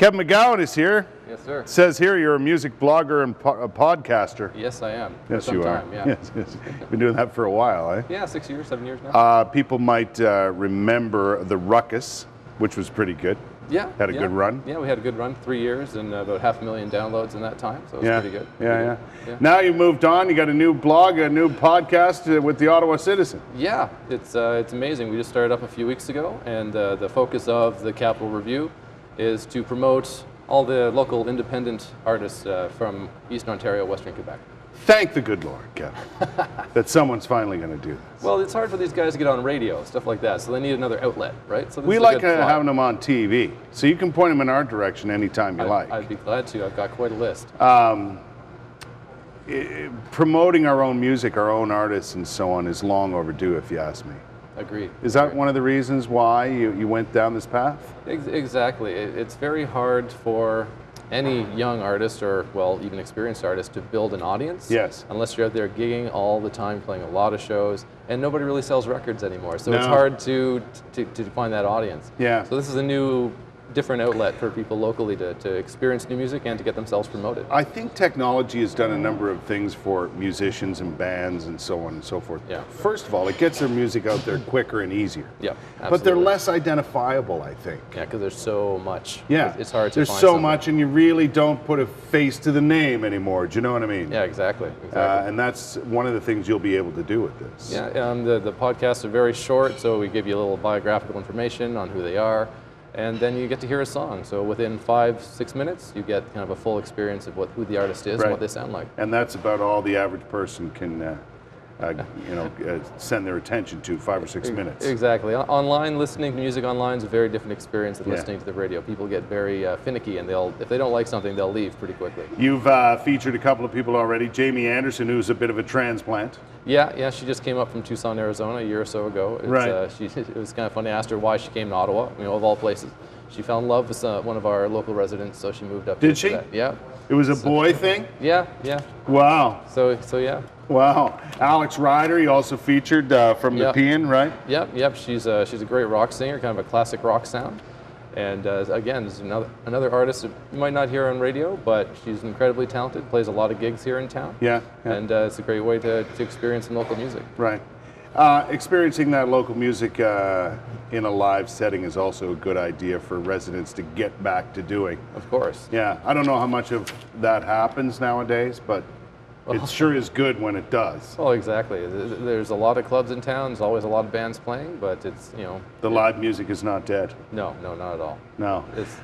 Kevin McGowan is here. Yes, sir. It says here you're a music blogger and a podcaster. Yes, I am. Yes, for some you are. time, yeah. Yes, yes. Been doing that for a while, eh? Yeah, 6 years, 7 years now. People might remember the Ruckus, which was pretty good. Yeah. Had a good run. Yeah, we had a good run. 3 years and about 500,000 downloads in that time, so it was pretty good. Yeah. Now you've moved on. You got a new blog, a new podcast with the Ottawa Citizen. Yeah, it's amazing. We just started up a few weeks ago, and the focus of the Capital Revue is to promote all the local independent artists from Eastern Ontario, Western Quebec. Thank the good Lord, Kevin, that someone's finally going to do this. Well, it's hard for these guys to get on radio, stuff like that, so they need another outlet, right? So this We is a like good plot. having them on TV, so you can point them in our direction anytime you like. I'd be glad to. I've got quite a list. Promoting our own music, our own artists, and so on is long overdue, if you ask me. Agreed. Is that one of the reasons why you went down this path? Exactly. It's very hard for any young artist or, well, even experienced artist to build an audience. Yes. Unless you're out there gigging all the time, playing a lot of shows, and nobody really sells records anymore. So No. it's hard to find that audience. Yeah. So this is a new, different outlet for people locally to experience new music and to get themselves promoted. I think technology has done a number of things for musicians and bands and so on and so forth. Yeah. First of all, it gets their music out there quicker and easier. Yeah, But they're absolutely. less identifiable, I think. Yeah, because there's so much. Yeah. It's hard to There's find so something. much, and you really don't put a face to the name anymore. Do you know what I mean? Yeah, exactly. And that's one of the things you'll be able to do with this. Yeah, the podcasts are very short, so we give you a little biographical information on who they are, and then you get to hear a song. So within 5-6 minutes, you get kind of a full experience of who the artist is Right. and what they sound like. And that's about all the average person can send their attention to, 5 or 6 minutes. Exactly. Online, listening to music online is a very different experience than Yeah. listening to the radio. People get very finicky, and if they don't like something, they'll leave pretty quickly. You've featured a couple of people already. Jamie Anderson, who's a bit of a transplant. Yeah, she just came up from Tucson, Arizona a year or so ago. Right. It was kind of funny. I asked her why she came to Ottawa, of all places. She fell in love with one of our local residents, so she moved up here. Did she? for that. Yeah. It was a boy thing? Yeah. Wow. So yeah. Wow. Alex Ryder, you also featured from the Yep. Peon, right? Yep. She's a great rock singer, kind of a classic rock sound. And again, is another artist that you might not hear on radio, but she's incredibly talented, plays a lot of gigs here in town. Yeah. And it's a great way to experience some local music. Right. Experiencing that local music in a live setting is also a good idea for residents to get back to doing. Of course. Yeah, I don't know how much of that happens nowadays, but it sure is good when it does. Well, exactly. There's a lot of clubs in town. There's always a lot of bands playing, but it's, The live music is not dead. No, not at all. No. It's,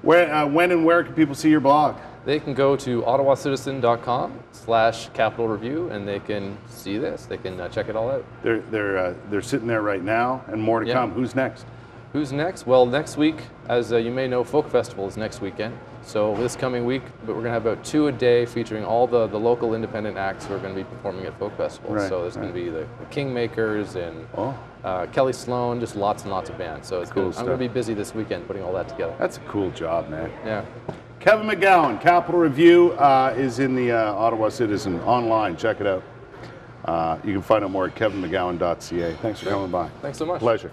When and where can people see your blog? They can go to ottawacitizen.com/Capital Revue, and they can see this. They can check it all out. They're sitting there right now, and more to Yeah. come. Who's next? Who's next? Well, next week, as you may know, Folk Festival is next weekend. So this coming week, but we're going to have about 2 a day featuring all the local independent acts who are going to be performing at Folk Festival. Right, So there's going to be the Kingmakers and Kelly Sloan, just lots and lots of bands. So Cool I'm stuff. going to be busy this weekend putting all that together. That's a cool job, man. Yeah. Kevin McGowan, Capital Revue is in the Ottawa Citizen online. Check it out. You can find out more at kevinmcgowan.ca. Thanks for coming by. Thanks so much. Pleasure.